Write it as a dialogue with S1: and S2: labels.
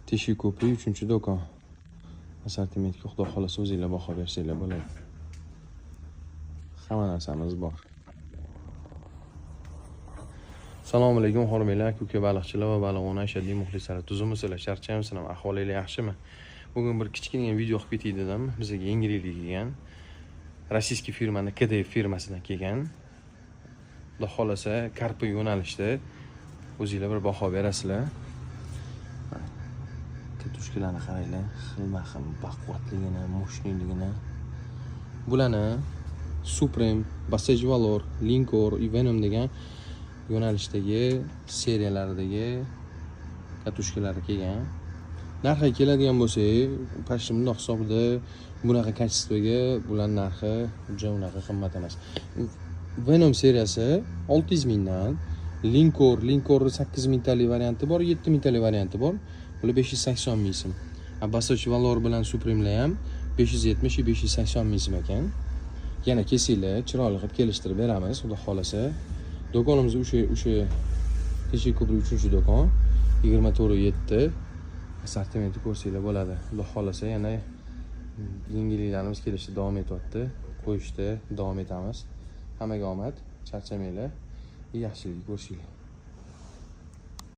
S1: Teshik ko'prik 3-do'kon. Assortimentga xudo xolasa o'zingizlar baho bersanglar bo'ladi. Hamma narsamiz bor. Assalomu alaykum, hurmatli aka baliqchilar va baliqona ashaddiy muxlislari. Tuzimmisizlar, charchaymizlar, ahvolingiz yaxshimi? Bugun bir kichkina video qilib ketdik dedim. Bizga yangilikga kelgan. Rossiyskiy firmani KDF firmasidan kelgan. Xudo xolasa karpi yo'nalishda o'zingizlar bir baho berasizlar. Katushkalarni qaranglar, xilma-xil baquvvatligini, mo'shniligini. Bularni Supreme, Passage Valor, Linkor, Venom degan yo'nalishdagi seriyalaridagi katushkalar kelgan. Narxiga keladigan bo'lsak, pashti bundoq hisobida bunaqa kачествоga bular narxi juda unaqa qimmat emas. Venom seriyasi 600 mingdan, Linkor 8 mingtalik varianti bor, 7 mingtalik varianti bor. Bular 580 ming so'm. Passage Valor bilan Supreme'lar ham 570-580 ming so'm ekan. Yana kesinglar, chiroyli qilib kelishtirib beramiz, xudo xolasa. Do'konimiz o'sha Teshik ko'prik 3-do'kon, 24/7 assortimentni ko'rsanglar bo'ladi. Xudo xolasa yana yangiliklarimiz kelishda davom etyapti. Qo'yishda davom etamiz. Hammaga omad, charchamanglar, yaxshilik ko'rishinglar.